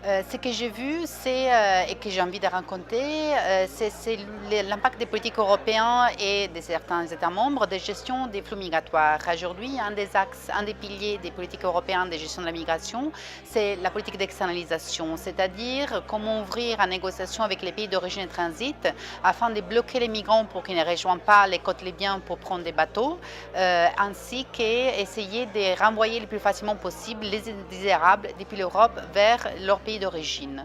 Ce que j'ai vu, et que j'ai envie de raconter, c'est l'impact des politiques européens et de certains États membres de gestion des flux migratoires. Aujourd'hui, un des axes, un des piliers des politiques européennes de gestion de la migration, c'est la politique d'externalisation, c'est-à-dire comment ouvrir en négociation avec les pays d'origine et de transit afin de bloquer les migrants pour qu'ils ne rejoignent pas les côtes libyennes pour prendre des bateaux, ainsi qu'essayer de renvoyer le plus facilement possible les indésirables depuis l'Europe vers leur pays d'origine.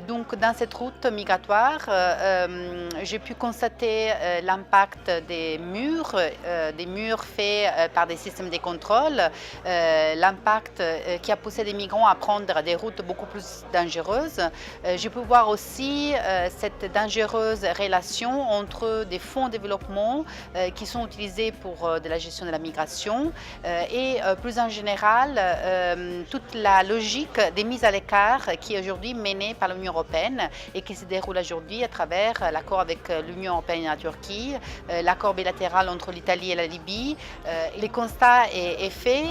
Donc dans cette route migratoire, j'ai pu constater l'impact des murs faits par des systèmes de contrôle, l'impact qui a poussé des migrants à prendre des routes beaucoup plus dangereuses. J'ai pu voir aussi cette dangereuse relation entre des fonds de développement qui sont utilisés pour de la gestion de la migration et plus en général toute la logique des mises à l'écart qui est aujourd'hui menée par l'Union européenne et qui se déroule aujourd'hui à travers l'accord avec l'Union européenne et la Turquie, l'accord bilatéral entre l'Italie et la Libye. Le constat est fait.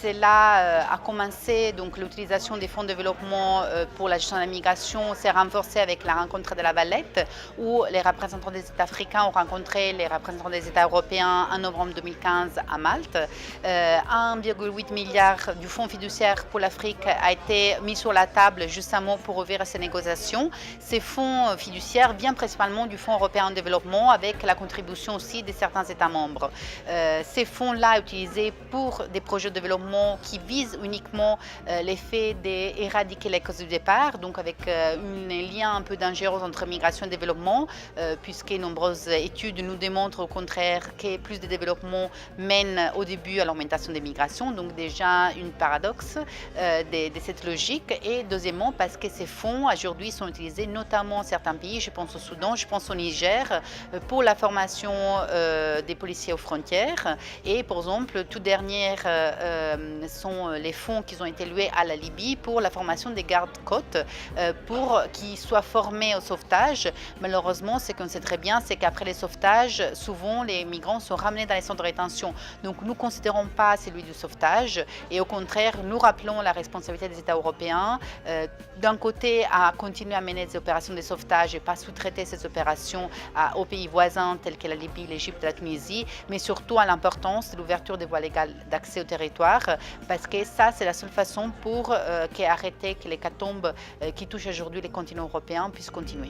Cela a commencé, donc l'utilisation des fonds de développement pour la gestion de la migration s'est renforcée avec la rencontre de la Valette où les représentants des États africains ont rencontré les représentants des États européens en novembre 2015 à Malte. 1,8 milliard du fonds fiduciaire pour l'Afrique a été mis sur la table justement pour ouvrir ces négociations. Ces fonds fiduciaires viennent principalement du Fonds européen de développement avec la contribution aussi de certains États membres. Ces fonds-là utilisés pour des projets de développement qui visent uniquement l'effet d'éradiquer les causes du départ, donc avec un lien un peu dangereux entre migration et développement, puisque nombreuses études nous démontrent au contraire que plus de développement mène au début à l'augmentation des migrations, donc déjà un paradoxe de cette logique. Et deuxièmement, parce que ces fonds aujourd'hui sont utilisés notamment dans certains pays, je pense au Soudan, je pense au Niger, pour la formation des policiers aux frontières. Et par exemple, tout dernier sont les fonds qui ont été loués à la Libye pour la formation des gardes-côtes, pour qu'ils soient formés au sauvetage. Malheureusement, ce qu'on sait très bien, c'est qu'après les sauvetages, souvent les migrants sont ramenés dans les centres de rétention. Donc nous ne considérons pas celui du sauvetage et au contraire, nous rappelons la responsabilité des États européens d'un côté à continuer à mener des opérations de sauvetage et pas sous-traiter ces opérations aux pays voisins tels que la Libye, l'Égypte, la Tunisie, mais surtout à l'importance de l'ouverture des voies légales d'accès au territoire parce que ça, c'est la seule façon pour arrêter que l'hécatombe qui touche aujourd'hui les continents européens puisse continuer.